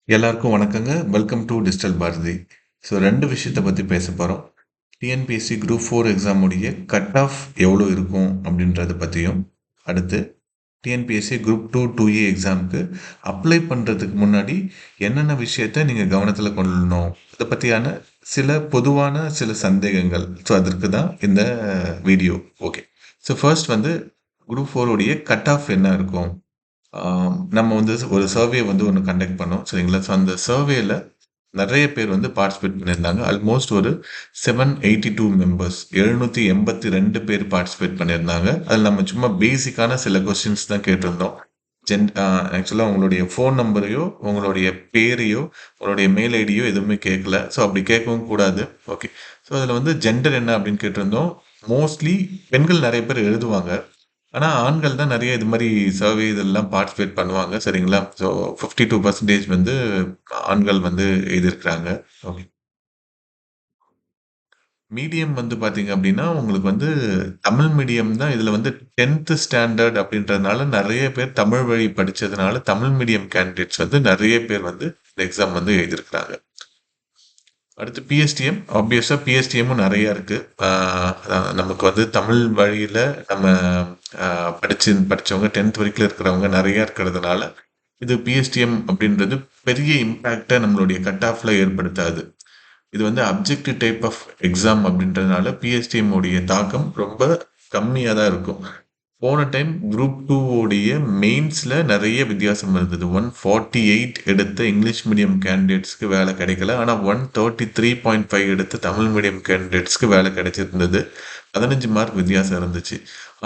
எல்லாருக்கும் வணக்கங்க. Welcome to digital Bharathi. So 2 விஷயத்த பத்தி பேசப் போறோம். டிஎன்பிஎஸ்சி குரூப் 4 எக்ஸாம் உடைய கட் ஆஃப் எவ்வளோ இருக்கும் அப்படின்றத பத்தியும், அடுத்து டிஎன்பிஎஸ்சி குரூப் 2, 2ஏ எக்ஸாம்க்கு அப்ளை பண்றதுக்கு முன்னாடி என்னென்ன விஷயத்த நீங்க கவனத்துல கொள்ளணும்? இத பத்தியான சில பொதுவான சந்தேகங்கள். ஸோ அதற்கு தான் இந்த வீடியோ. ஓகே. ஸோ ஃபர்ஸ்ட் வந்து குரூப் 4 உடைய கட் ஆஃப் என்ன இருக்கும்? நம்ம வந்து ஒரு சர்வே வந்து ஒன்று கண்டக்ட் பண்ணோம் சரிங்களா. ஸோ அந்த சர்வேல நிறைய பேர் வந்து பார்ட்டிசிபேட் பண்ணியிருந்தாங்க. ஆல்மோஸ்ட் ஒரு 782 மெம்பர்ஸ் 782 பேர் பார்ட்டிசிபேட் பண்ணியிருந்தாங்க. அதில் நம்ம சும்மா பேசிக்கான சில கொஸ்டின்ஸ் தான் கேட்டிருந்தோம். ஆக்சுவலாக உங்களுடைய ஃபோன் நம்பரையோ உங்களுடைய பேரையோ உங்களுடைய மெயில் ஐடியோ எதுவுமே கேட்கல. ஸோ அப்படி கேட்கவும் கூடாது. ஓகே. ஸோ அதில் வந்து ஜெண்டர் என்ன அப்படின்னு கேட்டிருந்தோம். மோஸ்ட்லி பெண்கள் நிறைய பேர் எழுதுவாங்க. ஆனா, ஆண்கள் தான் நெறைய இது மாரி சர்வே இதெல்லாம் பார்ட்டிசிபேட் பண்ணுவாங்க. சரிங்களா? ஸோ 52% வந்து ஆண்கள் வந்து எழுதியிருக்கிறாங்க. ஓகே. மீடியம் வந்து பார்த்தீங்க அப்டின்னா, உங்களுக்கு வந்து தமிழ் மீடியம் தான் இதுல வந்து 10த் ஸ்டாண்டர்ட் அப்டின்றதுனால நெறைய பேர் தமிழ் வழி படிச்சதுனால, தமிழ் மீடியம் கேண்டிடேட்ஸ் வந்து நெறைய பேர் வந்து இந்த எக்ஸாம் வந்து எழுதியிருக்கிறாங்க. அடுத்து பிஎஸ்டிஎம். ஆப்வியஸா பிஎஸ்டிஎம்மும் நெறைய இருக்கு. ஆ நமக்கு வந்து தமிழ் வழியில நம்ம படிச்சவங்க 10த் வரைக்கும் இருக்கிறவங்க நெறைய இருக்கிறதுனால, இது பிஎஸ்டிஎம் அப்படின்றது பெரிய இம்பேக்ட்ட நம்மளுடைய கட் ஆஃப்ல ஏற்படுத்தாது. இது வந்து அப்ஜெக்டிவ் டைப் ஆஃப் எக்ஸாம் அப்படின்றதுனால பிஎஸ்டிஎம் உடைய தாக்கம் ரொம்ப கம்மியா தான் இருக்கும். போன டைம் குரூப் 2 உடைய மெயின்ஸ்ல நிறைய வித்தியாசம் இருந்தது. 148 எடுத்த இங்கிலீஷ் மீடியம் கேண்டிடேட்ஸ்க்கு வேலை கிடைக்கல. ஆனா 133.5 எடுத்த தமிழ் மீடியம் கேண்டிடேட்ஸ்க்கு வேலை கிடைச்சிருந்தது. 15 மார்க் வித்தியாசம் இருந்துச்சு.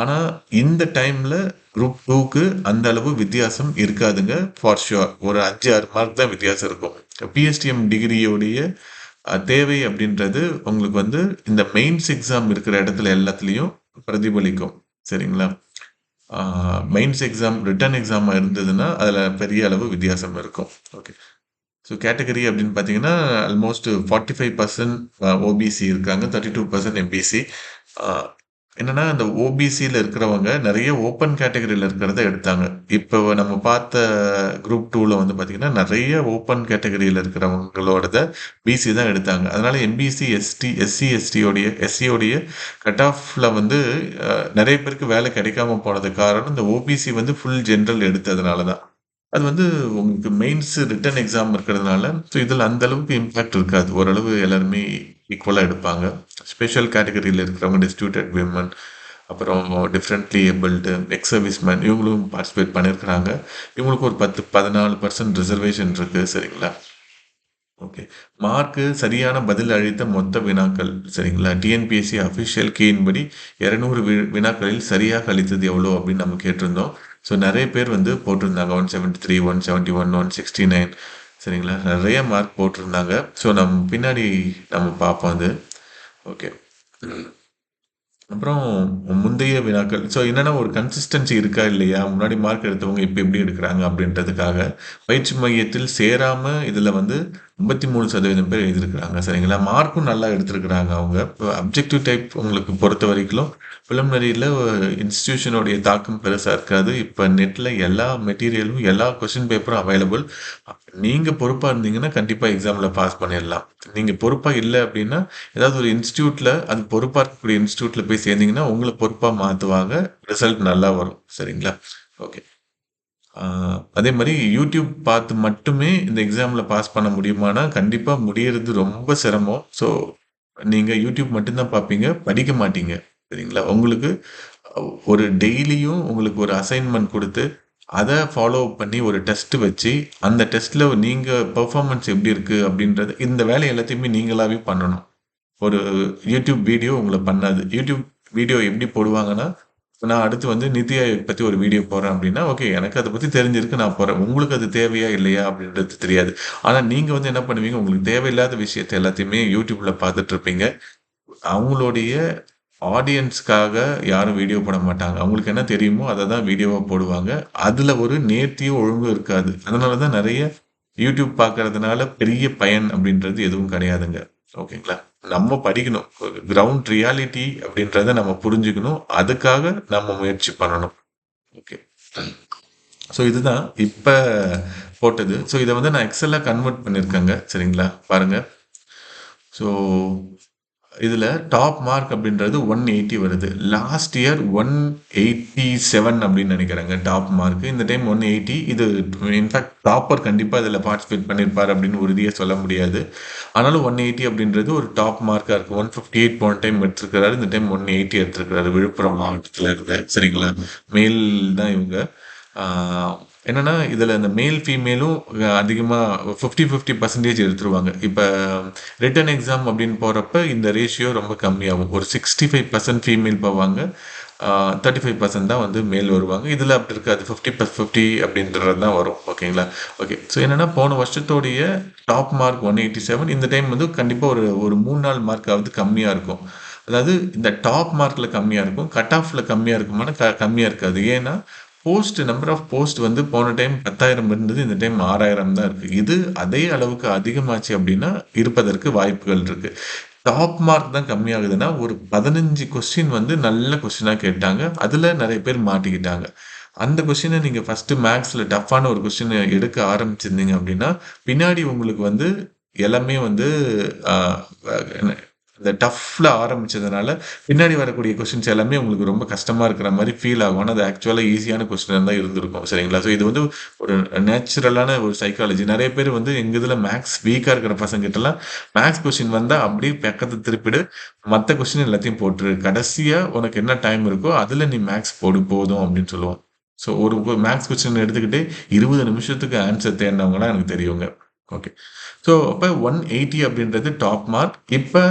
ஆனா இந்த டைம்ல குரூப் 2க்கு அந்த அளவு வித்தியாசம் இருக்காதுங்க. For sure. ஒரு 5, 6 மார்க் தான் வித்தியாசம் இருக்கும். பிஎஸ்டிஎம் டிகிரியோடைய தேவை அப்படின்றது உங்களுக்கு வந்து இந்த மெயின்ஸ் எக்ஸாம் இருக்கிற இடத்துல எல்லாத்துலயும் பிரதிபலிக்கும். சரிங்களா? மெயின்ஸ் எக்ஸாம் ரிட்டன் எக்ஸாமா இருந்ததுன்னா அதில் பெரிய அளவு வித்தியாசம் இருக்கும். ஓகே. ஸோ கேட்டகரி அப்படின்னு பார்த்தீங்கன்னா ஆல்மோஸ்ட் 45% ஓபிசி இருக்காங்க, 32% எம்பிசி. என்னன்னா அந்த ஓபிசியில் இருக்கிறவங்க நிறைய ஓப்பன் கேட்டகரியில் இருக்கிறத எடுத்தாங்க. இப்போ நம்ம பார்த்த குரூப் 2ல வந்து பார்த்தீங்கன்னா நிறைய ஓப்பன் கேட்டகரியில் இருக்கிறவங்களோடத பிசி தான் எடுத்தாங்க. அதனால எம்பிசி எஸ்சியோடைய கட் ஆஃப்ல வந்து நிறைய பேருக்கு வேலை கிடைக்காம போனது காரணம் இந்த ஓபிசி வந்து ஃபுல் ஜென்ரல் எடுத்ததுனால தான். அது வந்து உங்களுக்கு மெயின்ஸ் ரிட்டன் எக்ஸாம் இருக்கிறதுனால, ஸோ இதில அந்த அளவுக்கு இம்பாக்ட் இருக்காது. ஓரளவு எல்லாருமே ஈக்குவலா எடுப்பாங்க. ஸ்பெஷல் கேட்டகரியில இருக்கிறவங்க, டிஸ்ட்ரிபியூட்டட் விமன், அப்புறம் டிஃபரண்ட்லி ஏபிள்டு, எக்ஸ் சர்வீஸ்மேன் இவங்களும் பார்ட்டிசிபேட் பண்ணியிருக்கிறாங்க. இவங்களுக்கு ஒரு 10, 14% ரிசர்வேஷன் இருக்கு. சரிங்களா? ஓகே. மார்க்கு சரியான பதில் அளித்த மொத்த வினாக்கள். சரிங்களா? டிஎன்பிஎஸ்சி அஃபிஷியல் கீயின்படி 200 வினாக்களில் சரியாக அளித்தது எவ்வளோ அப்படின்னு நம்ம கேட்டிருந்தோம். ஸோ நிறைய பேர் வந்து போட்டிருந்தாங்க. 173, 171, 169. சரிங்களா? நிறைய மார்க் போட்டிருந்தாங்க. ஸோ நம்ம பின்னாடி நம்ம பார்ப்போம் அது. ஓகே. அப்புறம் முந்தைய வினாக்கள். ஸோ என்னன்னா ஒரு கன்சிஸ்டன்சி இருக்கா இல்லையா? முன்னாடி மார்க் எடுத்தவங்க இப்ப எப்படி எடுக்குறாங்க அப்படின்றதுக்காக, பயிற்சி மையத்தில் சேராம இதுல வந்து 53% பேர் எழுதியிருக்கிறாங்க. சரிங்களா? மார்க்கும் நல்லா எடுத்திருக்கிறாங்க அவங்க. இப்ப அப்ஜெக்டிவ் டைப் உங்களுக்கு பொறுத்தவரைக்கும் பிரிலிமினரில இன்ஸ்டிடியூஷனுடைய தாக்கம் பெருசா இருக்காது. இப்ப நெட்ல எல்லா மெட்டீரியலும், எல்லா கொஸ்டின் பேப்பரும் அவைலபிள். நீங்க பொறுப்பா இருந்தீங்கன்னா கண்டிப்பா எக்ஸாம்ல பாஸ் பண்ணிடலாம். நீங்க பொறுப்பா இல்ல அப்படின்னா ஏதாவது ஒரு இன்ஸ்டிடியூட்ல அது பொறுப்பா இருக்கக்கூடிய இன்ஸ்டிடியூட்ல போய் சேர்ந்தீங்கன்னா உங்களை பொறுப்பா மாத்துவாங்க. ரிசல்ட் நல்லா வரும். சரிங்களா? ஓகே. அதே மாதிரி யூடியூப் பார்த்து மட்டுமே இந்த எக்ஸாம்ல பாஸ் பண்ண முடியுமானா கண்டிப்பா முடியறது ரொம்ப சிரமம். ஸோ நீங்க யூடியூப் மட்டும்தான் பார்ப்பீங்க, படிக்க மாட்டீங்க. சரிங்களா? உங்களுக்கு ஒரு டெய்லியும் உங்களுக்கு ஒரு அசைன்மெண்ட் கொடுத்து அதை ஃபாலோ பண்ணி ஒரு டெஸ்ட் வச்சு அந்த டெஸ்ட்ல நீங்க பெர்ஃபார்மன்ஸ் எப்படி இருக்கு அப்படின்றது இந்த வேலை எல்லாத்தையுமே நீங்களாவே பண்ணணும். ஒரு யூடியூப் வீடியோ உங்களை பண்ணாது. யூடியூப் வீடியோ எப்படி போடுவாங்கன்னா, இப்ப நான் அடுத்து வந்து நித்தி ஆயோக் பத்தி ஒரு வீடியோ போடுறேன் அப்படின்னா, ஓகே எனக்கு அத பத்தி தெரிஞ்சிருக்கு நான் போடுறேன். உங்களுக்கு அது தேவையா இல்லையா அப்படின்றது தெரியாது. ஆனா நீங்க வந்து என்ன பண்ணுவீங்க, உங்களுக்கு தேவையில்லாத விஷயத்த எல்லாத்தையுமே யூடியூப்ல பார்த்துட்டு இருப்பீங்க. அவங்களுடைய ஆடியன்ஸ்க்காக யாரும் வீடியோ போட மாட்டாங்க. அவங்களுக்கு என்ன தெரியுமோ அத தான் வீடியோவா போடுவாங்க. அதுல ஒரு நேர்த்தியும் ஒழுங்கும் இருக்காது. அதனால தான் நெறைய யூடியூப் பார்க்கறதுனால பெரிய பயன் அப்படின்றது எதுவும் கிடையாதுங்க. ஓகேங்களா? நம்ம படிக்கணும். கிரவுண்ட் ரியாலிட்டி அப்படின்றத நம்ம புரிஞ்சுக்கணும். அதுக்காக நம்ம முயற்சி பண்ணணும். ஓகே. ஸோ இதுதான் இப்ப போட்டது. ஸோ இதை வந்து நான் எக்ஸலில் கன்வெர்ட் பண்ணியிருக்கேங்க. சரிங்களா, பாருங்கள். ஸோ இதில் டாப் மார்க் அப்படின்றது 180 வருது. லாஸ்ட் இயர் 187 அப்படின்னு நினைக்கிறேங்க டாப் மார்க். இந்த டைம் 180. இது இன்ஃபேக்ட் டாப்பர் கண்டிப்பாக இதில் பார்ட்டிசிபேட் பண்ணியிருப்பார் அப்படின்னு உறுதியாக சொல்ல முடியாது. ஆனாலும் 180 அப்படின்றது ஒரு டாப் மார்க்காக இருக்குது. 158 போன டைம் எடுத்திருக்கிறாரு, இந்த டைம் 180 எடுத்திருக்கிறாரு விழுப்புரம் மாவட்டத்தில் இருந்து. சரிங்களா, மேல் தான் இவங்க. என்னன்னா இதில் இந்த மேல் ஃபீமேலும் அதிகமாக 50-50% எடுத்துருவாங்க. இப்போ ரிட்டன் எக்ஸாம் அப்படின்னு போகிறப்ப இந்த ரேஷியோ ரொம்ப கம்மியாகும். ஒரு 65% ஃபீமேல் போவாங்க, 35% தான் வந்து மேல் வருவாங்க. இதில் அப்படி இருக்காது, 50+50 அப்படின்றது தான் வரும். ஓகேங்களா, ஓகே. ஸோ என்னென்னா போன வருஷத்தோடைய டாப் மார்க் 187. இந்த டைம் வந்து கண்டிப்பாக ஒரு ஒரு 3-4 மார்க்காவது கம்மியாக இருக்கும். அதாவது இந்த டாப் மார்க்கில் கம்மியாக இருக்கும், கட் ஆஃபில் கம்மியாக இருக்குமானா கம்மியாக இருக்காது. ஏன்னா நம்பர் ஆஃப் போஸ்ட் வந்து போன டைம் 10,000 இருந்தது, இந்த டைம் 6,000 தான் இருக்குது. இது அதே அளவுக்கு அதிகமாச்சு அப்படின்னா இருப்பதற்கு வாய்ப்புகள் இருக்குது. டாப் மார்க் தான் கம்மியாகுதுன்னா ஒரு 15 கொஸ்டின் வந்து நல்ல கொஸ்டினாக கேட்டாங்க, அதில் நிறைய பேர் மாட்டிக்கிட்டாங்க. அந்த கொஸ்டினை நீங்கள் ஃபஸ்ட்டு மேக்ஸில் டஃப்பான ஒரு கொஸ்டினை எடுக்க ஆரம்பிச்சிருந்தீங்க அப்படின்னா பின்னாடி உங்களுக்கு வந்து எல்லாமே வந்து இந்த டஃப்பில் ஆரம்பித்ததுனால பின்னாடி வரக்கூடிய கொஸ்டின்ஸ் எல்லாமே உங்களுக்கு ரொம்ப கஷ்டமாக இருக்கிற மாதிரி ஃபீல் ஆகும். ஆனால் அது ஆக்சுவலாக ஈஸியான கொஸ்டினாக தான் இருந்திருக்கும். சரிங்களா, ஸோ இது வந்து ஒரு நேச்சுரலான ஒரு சைக்காலஜி. நிறைய பேர் வந்து எங்கள் இதில் மேக்ஸ் வீக்காக இருக்கிற பசங்கிட்டலாம் மேக்ஸ் கொஸ்டின் வந்தால் அப்படியே பக்கத்தை திருப்பிடு, மற்ற கொஸ்டின் எல்லாத்தையும் போட்டுரு, கடைசியாக உனக்கு என்ன டைம் இருக்கோ அதில் நீ மேக்ஸ் போடு போதும் அப்படின்னு சொல்லுவோம். ஸோ ஒரு மேக்ஸ் கொஸ்டின் எடுத்துக்கிட்டு 20 நிமிஷத்துக்கு ஆன்சர் தேடினவங்களாம் எனக்கு தெரியுங்க. ஓகே, ஸோ அப்போ 180 அப்படின்றது டாப் மார்க். இப்போ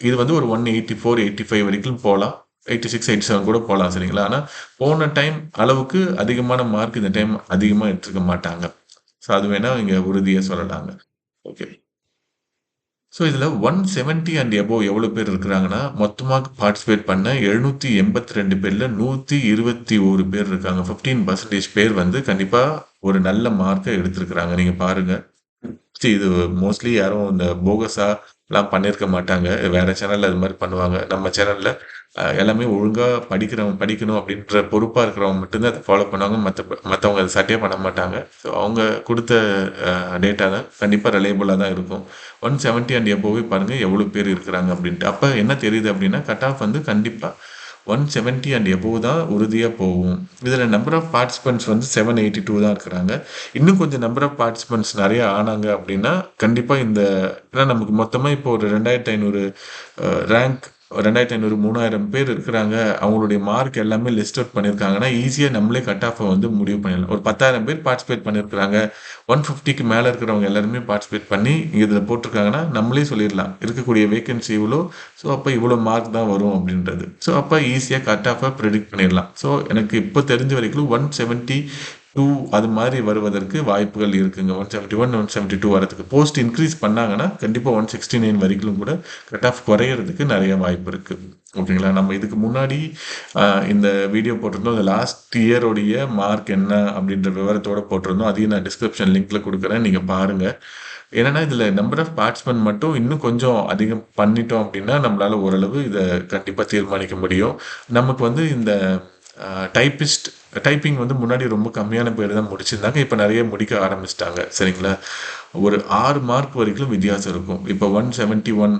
இது வந்து ஒரு 184-85 வரைக்கும் போகலாம், 86-87 கூட போகலாம். சரிங்களா, ஆனால் போன டைம் அளவுக்கு அதிகமான மார்க் இந்த டைம் அதிகமாக எடுத்துருக்க மாட்டாங்க. ஸோ அது வேணால் இங்கே உறுதியாக சொல்லலாங்க. ஓகே, ஸோ இதில் 170 அண்ட் எபோவ் எவ்வளோ பேர் இருக்கிறாங்கன்னா மொத்தமாக பார்ட்டிசிபேட் பண்ண 782 பேரில் 121 பேர் இருக்காங்க. 15% பேர் வந்து கண்டிப்பாக ஒரு நல்ல மார்க்கை எடுத்திருக்கிறாங்க. நீங்கள் பாருங்கள், இது மோஸ்ட்லி யாரும் இந்த போகஸாலாம் பண்ணியிருக்க மாட்டாங்க. வேறு சேனலில் அது மாதிரி பண்ணுவாங்க. நம்ம சேனலில் எல்லாமே ஒழுங்காக படிக்கணும் அப்படின்ற பொறுப்பாக இருக்கிறவங்க மட்டும்தான் அதை ஃபாலோ பண்ணுவாங்க. மற்றவங்க அதை சட்டையே பண்ண மாட்டாங்க. ஸோ அவங்க கொடுத்த டேட்டா தான் கண்டிப்பாக ரிலையபுளாக தான் இருக்கும். 170 அண்ட் எபோவே பாருங்கள் எவ்வளோ பேர் இருக்கிறாங்க அப்படின்ட்டு. அப்போ என்ன தெரியுது அப்படின்னா கட் ஆஃப் வந்து கண்டிப்பாக 170 அண்ட் எபோவ் தான் உறுதியாக போகும். இதில் நம்பர் ஆஃப் பார்ட்டிசிபெண்ட்ஸ் வந்து 782 தான் இருக்கிறாங்க. இன்னும் கொஞ்சம் நம்பர் ஆஃப் பார்ட்டிசிபெண்ட்ஸ் நிறைய ஆனாங்க அப்படின்னா கண்டிப்பாக இந்த ஏன்னா நமக்கு மொத்தமாக இப்போ ஒரு 2,500 ரேங்க் 2,500 3,000 பேர் இருக்கிறாங்க. அவங்களுடைய மார்க் எல்லாமே லிஸ்ட் அவுட் பண்ணியிருக்காங்கன்னா ஈஸியாக நம்மளே கட் ஆஃபை வந்து முடிவு பண்ணிடலாம். ஒரு 10,000 பேர் பார்ட்டிசிபேட் பண்ணியிருக்கிறாங்க, 150க்கு மேலே இருக்கிறவங்க எல்லாருமே பார்ட்டிசிபேட் பண்ணி இதில் போட்டிருக்காங்கன்னா நம்மளே சொல்லிடலாம் இருக்கக்கூடிய வேகன்சி இவ்வளோ, ஸோ அப்போ இவ்வளோ மார்க் தான் வரும் அப்படின்றது. ஸோ அப்போ ஈஸியாக கட் ஆஃபை ப்ரெடிக்ட் பண்ணிடலாம். ஸோ எனக்கு இப்போ தெரிஞ்ச வரைக்கும் 172 அது மாதிரி வருவதற்கு வாய்ப்புகள் இருக்குங்க. 171 172 வரதுக்கு போஸ்ட் இன்க்ரீஸ் பண்ணாங்கன்னா கண்டிப்பாக 169 வரைக்கும் கூட கட் ஆஃப் குறையிறதுக்கு நிறைய வாய்ப்பு இருக்குது. ஓகேங்களா, நம்ம இதுக்கு முன்னாடி இந்த வீடியோ போட்டிருந்தோம். இந்த லாஸ்ட் இயரோடைய மார்க் என்ன அப்படின்ற விவரத்தோடு போட்டிருந்தோம். அதையும் நான் டிஸ்கிரிப்ஷன் லிங்க்கில் கொடுக்குறேன், நீங்கள் பாருங்கள். ஏன்னா இதில் நம்பர் ஆஃப் பார்ட்டிசிபெண்ட் மட்டும் இன்னும் கொஞ்சம் அதிகம் பண்ணிட்டோம் அப்படின்னா நம்மளால் ஓரளவு இதை கண்டிப்பாக தீர்மானிக்க முடியும். நமக்கு வந்து இந்த டைப்பிங் வந்து முன்னாடி ரொம்ப கம்மியான பேர் தான் முடிச்சிருந்தாங்க, இப்போ நிறைய முடிக்க ஆரம்பிச்சிட்டாங்க. சரிங்களா, ஒரு 6 மார்க் வரைக்கும் வித்தியாசம் இருக்கும். இப்போ 171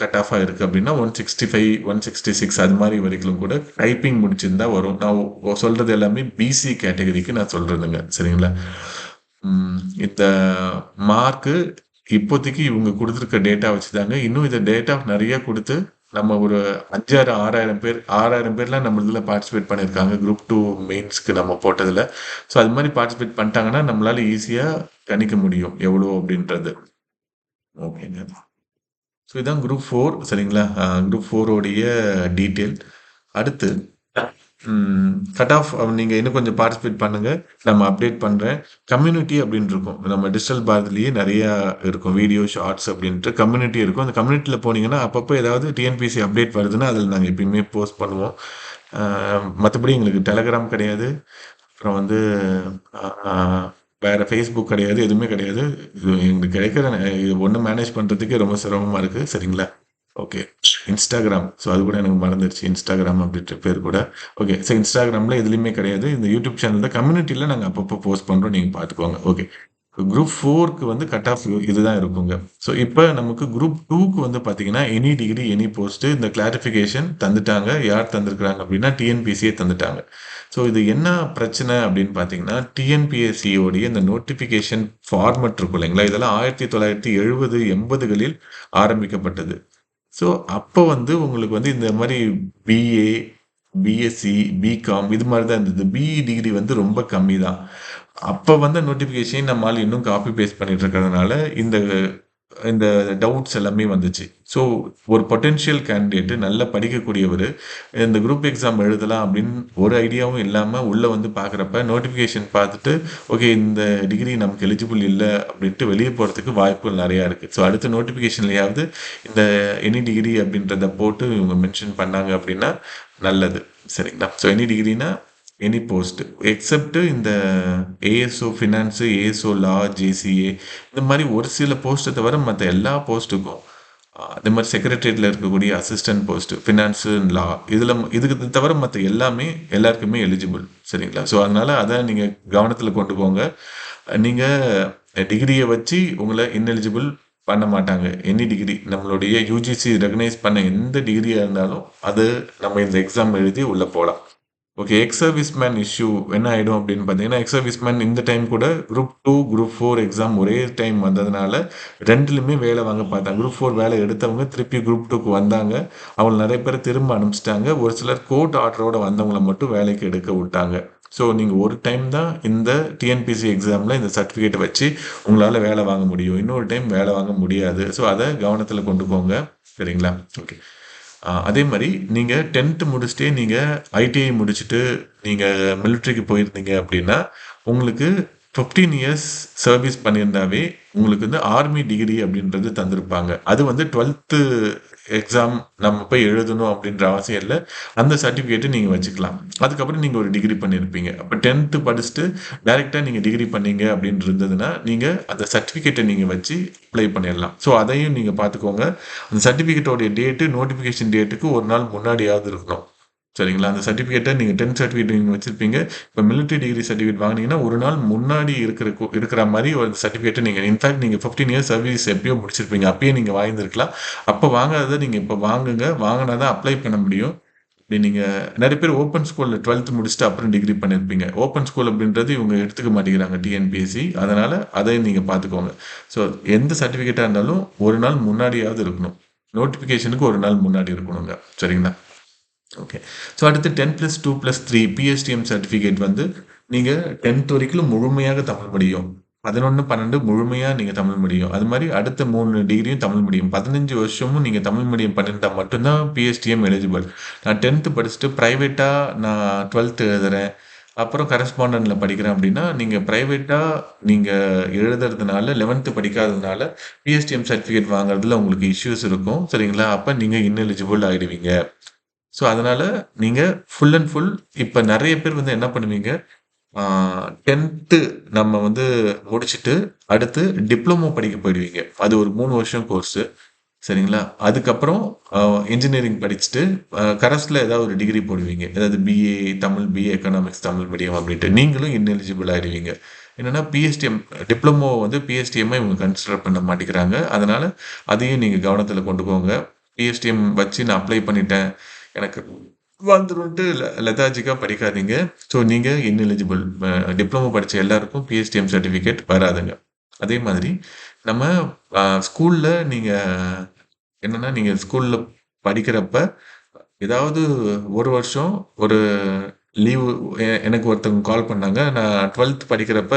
கட் ஆஃபாக இருக்குது அப்படின்னா 165 166 அது மாதிரி வரைக்கும் கூட டைப்பிங் முடிச்சிருந்தா வரும். நான் சொல்கிறது எல்லாமே பிசி கேட்டகரிக்கு நான் சொல்கிறதுங்க. சரிங்களா, இந்த மார்க்கு இப்போதைக்கு இவங்க கொடுத்துருக்க டேட்டா வச்சு தாங்க. இன்னும் இந்த டேட்டா நிறைய கொடுத்து நம்ம ஒரு 5,000 6,000 பேர்லாம் நம்ம இதில் பார்ட்டிசிபேட் பண்ணியிருக்காங்க குரூப் 2 மெயின்ஸ்க்கு நம்ம போட்டதில். ஸோ அது மாதிரி பார்ட்டிசிபேட் பண்ணிட்டாங்கன்னா நம்மளால் ஈஸியாக கணிக்க முடியும் எவ்வளோ அப்படின்றது. ஓகேங்க, ஸோ இதுதான் குரூப் 4. சரிங்களா, குரூப் 4உடைய டீட்டெயில். அடுத்து கட் ஆஃப் நீங்கள் இன்னும் கொஞ்சம் பார்ட்டிசிபேட் பண்ணுங்கள், நம்ம அப்டேட் பண்ணுறேன். கம்யூனிட்டி அப்படின்னு இருக்கும், நம்ம டிஜிட்டல் பாரதிலேயே நிறையா இருக்கும், வீடியோ ஷார்ட்ஸ் அப்படின்ட்டு கம்யூனிட்டி இருக்கும். அந்த கம்யூனிட்டியில் போனீங்கன்னா அப்பப்போ ஏதாவது டிஎன்பிசி அப்டேட் வருதுன்னா அதில் நாங்கள் எப்பயுமே போஸ்ட் பண்ணுவோம். மற்றபடி எங்களுக்கு டெலகிராம் கிடையாது, அப்புறம் வந்து வேறு ஃபேஸ்புக் கிடையாது, எதுவுமே கிடையாது. இது எங்களுக்கு கிடைக்கிற இது ஒன்று மேனேஜ் பண்ணுறதுக்கே ரொம்ப சிரமமாக இருக்குது. சரிங்களா, ஓகே. இன்ஸ்டாகிராம். ஸோ அது கூட எனக்கு மறந்துருச்சு. இன்ஸ்டாகிராம் அப்படின்ற பேர் கூட. ஓகே. ஸோ இன்ஸ்டாகிராம்ல எதுலயுமே கிடையாது. இந்த யூடியூப் சேனல்ல கம்யூனிட்டில நாங்க அப்பப்போ போஸ்ட் பண்றோம். நீங்க பார்த்துக்கோங்க. ஓகே. குரூப் 4க்கு வந்து கட் ஆஃப் இதுதான் இருக்குங்க. ஸோ இப்ப நமக்கு குரூப் 2க்கு வந்து பார்த்தீங்கன்னா, எனி டிகிரி, எனி போஸ்ட் இந்த கிளாரிஃபிகேஷன் தந்துட்டாங்க. யார் தந்திருக்கிறாங்க அப்படின்னா, டிஎன்பிசியே தந்துட்டாங்க. ஸோ இது என்ன பிரச்சனை அப்படின்னு பார்த்தீங்கன்னா, டிஎன்பிஎஸ்சி உடைய இந்த நோட்டிஃபிகேஷன் ஃபார்மட் இருக்கும் இல்லைங்களா? இதெல்லாம் 1970, 80களில் ஆரம்பிக்கப்பட்டது. ஸோ, அப்போ வந்து உங்களுக்கு வந்து இந்த மாரி பிஏ, பிஎஸ்சி, பிகாம் இது மாரி தான் இருந்தது. பிஇ டிகிரி வந்து ரொம்ப கம்மி தான். அப்ப வந்த நோட்டிஃபிகேஷன் நம்ம ஆள் இன்னும் காப்பி பேஸ்ட் பண்ணிட்டு இருக்கிறதுனால, இந்த இந்த டவுட்ஸ் எல்லாமே வந்துச்சு. ஸோ, ஒரு பொட்டன்ஷியல் கேண்டிடேட் நல்லா படிக்கக்கூடியவரு, இந்த குரூப் எக்ஸாம் எழுதலாம் அப்படின்னு ஒரு ஐடியாவும் இல்லாம உள்ள வந்து பார்க்குறப்ப, நோட்டிஃபிகேஷன் பார்த்துட்டு, ஓகே இந்த டிகிரி நமக்கு எலிஜிபிள் இல்ல அப்படின்ட்டு வெளிய போறதுக்கு வாய்ப்புகள் நெறையா இருக்கு. ஸோ, அடுத்த நோட்டிஃபிகேஷன்லயாவது இந்த எனி டிகிரி அப்படின்றத போட்டு இவங்க மென்ஷன் பண்ணாங்க அப்படின்னா நல்லது. சரிங்களா? ஸோ, எனி டிகிரினா எனி போஸ்ட் எக்ஸெப்ட் இந்த ASO finance, ASO law, JCA இந்த மாரி ஒரு சில போஸ்ட்ட தவிர மத்த எல்லா போஸ்ட்டுக்கும் இந்த மாரி செக்ரட்டரியேட்ல இருக்கக்கூடிய அசிஸ்டன்ட் போஸ்ட், ஃபினான்ஸு, லா இதுக்கு தவிர மத்த எல்லாமே எல்லாருக்குமே எலிஜிபிள். சரிங்களா? ஸோ, அதனால அத நீங்க கவனத்துல கொண்டுக்கோங்க. நீங்க டிகிரிய வச்சு உங்கள இன்எலிஜிபிள் பண்ண மாட்டாங்க. எனி டிகிரி நம்மளுடைய யுஜிசி ரெகக்னைஸ் பண்ண எந்த டிகிரியா இருந்தாலும், அது நம்ம இந்த எக்ஸாம் எழுதி உள்ள போலாம். Okay. Ex service man issue என்ன ஆயிடும் அப்படின்னு பார்த்தீங்கன்னா, எக்ஸ் சர்வீஸ் மேன் இந்த டைம் கூட குரூப் 2, குரூப் 4 எக்ஸாம் ஒரே டைம் வந்ததுனால 2லயுமே வேலை வாங்க பார்த்தாங்க. குரூப் 4 வேலை எடுத்தவங்க திருப்பி குரூப் 2க்கு வந்தாங்க. அவங்கள நெறைய பேர திரும்ப அனுப்பிச்சுட்டாங்க. ஒரு சிலர் கோர்ட் ஆர்டரோட வந்தவங்கள மட்டும் வேலைக்கு எடுக்க விட்டாங்க. ஸோ, நீங்க ஒரு டைம் தான் இந்த டிஎன்பிஎஸ்சி எக்ஸாம்ல இந்த சர்டிஃபிகேட்ட வச்சு உங்களால வேலை வாங்க முடியும். இன்னொரு டைம் வேலை வாங்க முடியாது. ஸோ, அத கவனத்துல கொண்டுக்கோங்க. சரிங்களா? ஓகே. அதே மாரி நீங்க 10த் முடிச்சுட்டே நீங்க ஐடிஐ முடிச்சுட்டு நீங்க மிலிட்டரிக்கு போயிருந்தீங்க அப்படின்னா, உங்களுக்கு 15 இயர்ஸ் சர்வீஸ் பண்ணியிருந்தாவே, உங்களுக்கு வந்து ஆர்மி டிகிரி அப்படின்றது தந்திருப்பாங்க. அது வந்து 12த் எக்ஸாம் நம்ம போய் எழுதணும் அப்படின்ற அவசியம் இல்ல. அந்த சர்டிஃபிகேட்ட நீங்க வச்சுக்கலாம். அதுக்கப்புறம் நீங்க ஒரு டிகிரி பண்ணியிருப்பீங்க. அப்ப 10த் படிச்சுட்டு டைரக்ட்டா நீங்க டிகிரி பண்ணீங்க அப்படின்னு இருந்ததுன்னா, நீங்க அந்த சர்டிஃபிகேட்ட நீங்க வச்சு அப்ளை பண்ணிடலாம். ஸோ, அதையும் நீங்க பார்த்துக்கோங்க. அந்த சர்டிஃபிகேட்டோடைய டேட்டு நோட்டிஃபிகேஷன் டேட்டுக்கு ஒரு நாள் முன்னாடியாவது இருக்கணும். சரிங்களா? அந்த சர்டிஃபிகேட்ட நீங்க 10த் சர்டிஃபிகேட் நீங்க வச்சிருப்பீங்க. இப்ப மிலிட்டரி டிகிரி சர்டிஃபிகேட் வாங்குனீங்கன்னா, ஒரு நாள் முன்னாடி இருக்கிற மாரி ஒரு சர்டிஃபிகேட்ட நீங்க இன்ஃபாக்ட் நீங்க 15 இயர்ஸ் சர்வீஸ் எப்பயோ முடிச்சிருப்பீங்க. அப்பயே நீங்க வாங்கியிருந்திருக்கலாம். அப்ப வாங்காதத நீங்க இப்ப வாங்குங்க. வாங்குனா தான் அப்ளை பண்ண முடியும். இப்படி நீங்க நெறைய பேர் ஓப்பன் ஸ்கூல்ல 12த் முடிச்சுட்டு அப்புறம் டிகிரி பண்ணியிருப்பீங்க. ஓப்பன் ஸ்கூல் அப்படின்றது இவங்க எடுத்துக்க மாட்டேங்கிறாங்க டிஎன்பிஎஸ்சி. அதனால அதையும் நீங்க பார்த்துக்கோங்க. ஸோ, எந்த சர்டிஃபிகேட்டா இருந்தாலும் ஒரு நாள் முன்னாடியாவது இருக்கணும். நோட்டிஃபிகேஷனுக்கு ஒரு நாள் முன்னாடி இருக்கணுங்க. சரிங்களா? ஓகே. ஸோ, அடுத்து 10+2+3 பிஎஸ்டிஎம் சர்டிஃபிகேட் வந்து நீங்க 10த் வரைக்கும் முழுமையாக தமிழ் மீடியம். 11, 12 முழுமையா நீங்க தமிழ் மீடியம். அது மாரி அடுத்த 3 டிகிரியும் தமிழ் மீடியம். 15 வருஷமும் நீங்க தமிழ் மீடியம் பண்ணியிருந்தா மட்டும் தான் பிஎஸ்டிஎம் எலிஜிபிள். நான் 10த் படிச்சுட்டு பிரைவேட்டா நான் 12த் எழுதுறேன். அப்புறம் கரஸ்பாண்டன்ட்ல படிக்கிறேன் அப்படின்னா, நீங்க பிரைவேட்டா நீங்க எழுதுறதுனால 11த் படிக்காததுனால பிஎஸ்டிஎம் சர்டிஃபிகேட் வாங்குறதுல உங்களுக்கு இஷ்யூஸ் இருக்கும். சரிங்களா? அப்ப நீங்க இன்எலிஜிபிள் ஆயிடுவீங்க. ஸோ, அதனால நீங்க ஃபுல் அண்ட் ஃபுல் இப்ப நெறைய பேர் வந்து என்ன பண்ணுவீங்க, ஆ 10த் நம்ம வந்து முடிச்சுட்டு, அடுத்து டிப்ளமோ படிக்க போயிடுவீங்க. அது ஒரு 3 வருஷம் கோர்ஸு. சரிங்களா? அதுக்கப்புறம் அ இன்ஜினியரிங் படிச்சுட்டு, கரஸ்ல ஏதாவது ஒரு டிகிரி போடுவீங்க. அதாவது BA Tamil, BA economics Tamil medium அப்படின்ட்டு. நீங்களும் இன்எலிஜிபிள் ஆயிடுவீங்க. என்னன்னா பிஎஸ்டிஎம் டிப்ளமோ வந்து பிஎஸ்டிஎம்மா இவங்க கன்சிடர் பண்ண மாட்டேங்கிறாங்க. அதனால அதையும் நீங்க கவனத்துல கொண்டுக்கோங்க. பிஎஸ்டிஎம் வச்சு நான் அப்ளை பண்ணிட்டேன். எனக்கு வந்துருன்ட்டு லெதார்ஜிக்கா படிக்காதீங்க. ஸோ, நீங்க இன்எலிஜிபிள். டிப்ளமோ படிச்ச எல்லாருக்கும் பிஎஸ்டிஎம் சர்டிஃபிகேட் வராதுங்க. அதே மாதிரி நம்ம ஸ்கூல்ல நீங்க என்னன்னா, நீங்க ஸ்கூல்ல படிக்கிறப்ப ஏதாவது ஒரு வருஷம் ஒரு லீவு எனக்கு ஒருத்தவங்க கால் பண்ணாங்க. நான் 12த் படிக்கிறப்ப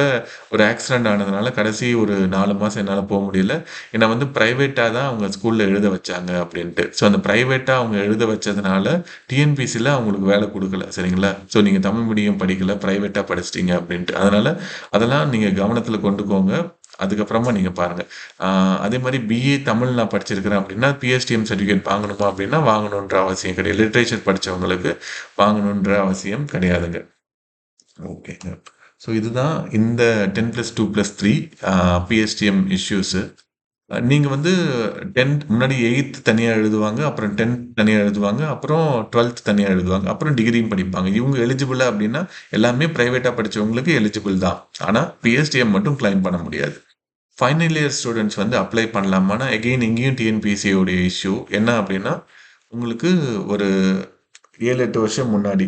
ஒரு ஆக்சிடென்ட் ஆனதுனால கடைசி ஒரு 4 மாசம் என்னால போ முடியல. என்ன வந்து பிரைவேட்டா தான் அவங்க ஸ்கூல்ல எழுத வச்சாங்க அப்படின்ட்டு. ஸோ, அந்த பிரைவேட்டா அவங்க எழுத வச்சதுனால டிஎன்பிசில அவங்களுக்கு வேலை குடுக்கல. சரிங்களா? ஸோ, நீங்க தமிழ் மீடியம் படிக்கல, பிரைவேட்டா படிச்சிட்டீங்க அப்படின்ட்டு. அதனால அதெல்லாம் நீங்க கவனத்துல கொண்டுக்கோங்க. அதுக்கப்புறமா நீங்க பாருங்க. ஆ அதே மாரி பிஏ தமிழ் நான் படிச்சிருக்கிறேன் அப்படின்னா, பிஎஸ்டிஎம் சர்டிஃபிகேட் வாங்கணுமா அப்படின்னா, வாங்கணுன்ற அவசியம் கிடையாது. லிட்டரேச்சர் படிச்சவங்களுக்கு வாங்கணுன்ற அவசியம் கிடையாதுங்க. ஓகேங்க. ஸோ, இதுதான் இந்த 10+2+3 பிஎஸ்டிஎம் இஷ்யூஸு. நீங்க வந்து 10த் முன்னாடி 8த் தனியா எழுதுவாங்க. அப்புறம் 10த் தனியா எழுதுவாங்க. அப்புறம் 12த் தனியா எழுதுவாங்க. அப்புறம் டிகிரியும் படிப்பாங்க. இவங்க எலிஜிபிளா அப்படின்னா, எல்லாமே பிரைவேட்டா படிச்சவங்களுக்கு எலிஜிபிள் தான். ஆனா, பிஎஸ்டிஎம் மட்டும் கிளைம் பண்ண முடியாது. ஃபைனல் இயர் ஸ்டூடண்ட்ஸ் வந்து அப்ளை பண்ணலாமான்னா, எகெயின் இங்கேயும் டிஎன்பிஎஸ்சி உடைய இஷ்யூ. என்ன அப்படின்னா, உங்களுக்கு ஒரு 7, 8 வருஷம் முன்னாடி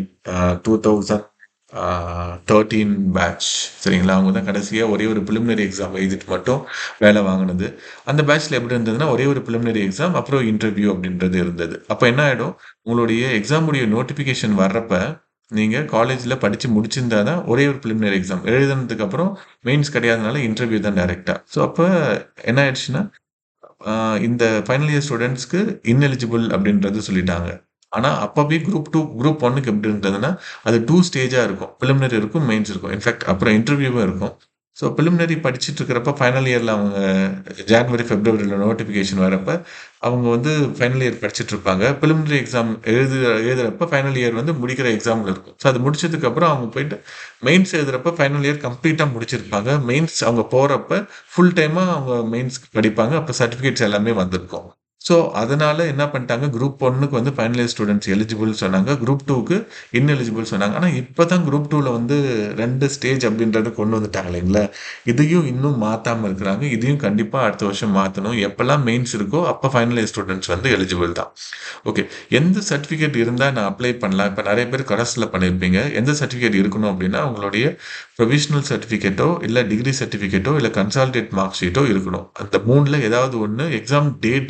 2013 பேட்ச் சரிங்களா? அவங்க தான் கடைசியா ஒரே ஒரு பிரிலிமினரி எக்ஸாம் எழுதிட்டு மட்டும் வேலை வாங்குனது. அந்த பேட்ச்ல எப்படி இருந்ததுன்னா, ஒரே ஒரு பிரிலிமினரி எக்ஸாம், அப்புறம் இன்டர்வியூ அப்படின்றது இருந்தது. அப்ப என்ன ஆயிடும், உங்களுடைய எக்ஸாமுடைய நோட்டிஃபிகேஷன் வர்றப்ப, நீங்க காலேஜ்ல படிச்சு முடிச்சிருந்தா தான் ஒரே ஒரு பிரிலிமினரி எக்ஸாம். எழுதுனதுக்கு அப்புறம் மெயின்ஸ் கிடையாதனால இன்டர்வியூ தான் டைரக்ட்டா. ஸோ அப்ப என்ன ஆயிடுச்சுன்னா, ஆ இந்த ஃபைனல் இயர் ஸ்டூடண்ட்ஸ்க்கு இன்எலிஜிபிள் அப்படின்றது சொல்லிட்டாங்க. ஆனா, அப்பவே குரூப் 1க்கு எப்படி இருந்ததுன்னா, அது 2 ஸ்டேஜா இருக்கும். பிரிலிமினரி இருக்கும், மெயின்ஸ் இருக்கும். இன்ஃபாக்ட் அப்புறம் இன்டர்வியூவும் இருக்கும். ஸோ பிரிலிமினரி படிச்சுட்டு இருக்கிறப்ப ஃபைனல் இயர்ல அவங்க ஜான்வரி, பிப்ரவரில நோட்டிஃபிகேஷன் வரப்ப, அவங்க வந்து ஃபைனல் இயர் படிச்சுட்டு இருப்பாங்க. பிரிலிமினரி எக்ஸாம் எழுதுறப்ப ஃபைனல் இயர் வந்து முடிக்கிற எக்ஸாம்ல இருக்கும். ஸோ அது முடிச்சதுக்கு அப்புறம் அவங்க போயிட்டு மெயின்ஸ் எழுதுறப்ப ஃபைனல் இயர் கம்ப்ளீட்டா முடிச்சிருப்பாங்க. மெயின்ஸ் அவங்க போறப்ப ஃபுல் டைமா அவங்க மெயின்ஸ்க்கு படிப்பாங்க. அப்ப சர்டிஃபிகேட்ஸ் எல்லாமே வந்திருக்கும். ஸோ, அதனால என்ன பண்ணிட்டாங்க, குரூப் 1க்கு வந்து ஃபைனல் இயர் ஸ்டூடண்ட்ஸ் எலிஜிபிள் சொன்னாங்க. குரூப் 2க்கு இன்எலிஜிபிள் சொன்னாங்க. ஆனா, இப்ப தான் குரூப் 2ல வந்து 2 ஸ்டேஜ் அப்படின்றத கொண்டு வந்துட்டாங்க இல்லைங்களா? இதையும் இன்னும் மாத்தாம இருக்கிறாங்க. இதையும் கண்டிப்பா அடுத்த வருஷம் மாத்தணும். எப்பல்லாம் மெயின்ஸ் இருக்கோ, அப்ப ஃபைனல் இயர் ஸ்டூடண்ட்ஸ் வந்து எலிஜிபிள் தான். ஓகே. எந்த சர்டிஃபிகேட் இருந்தா நான் அப்ளை பண்ணலாம்? இப்ப நெறைய பேர் கரஸ்ல பண்ணியிருப்பீங்க. எந்த சர்டிஃபிகேட் இருக்கணும் அப்படின்னா, உங்களுடைய ப்ரொவிஷனல் சர்டிஃபிகேட்டோ, இல்ல டிகிரி சர்டிஃபிகேட்டோ, இல்ல கன்சாலிடேட் மார்க் ஷீட்டோ இருக்கணும். அந்த 3ல ஏதாவது ஒண்ணு எக்ஸாம் டேட்